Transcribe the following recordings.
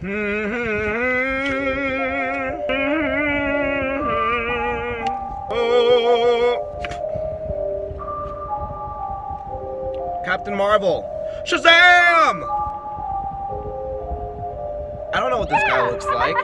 Captain Marvel. Shazam! I don't know what this guy looks like.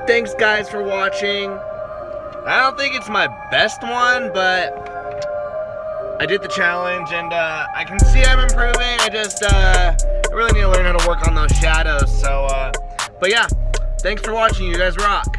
Thanks guys for watching. I don't think it's my best one, but I did the challenge and I can see I'm improving. I really need to learn how to work on those shadows. So, but yeah, thanks for watching. You guys rock.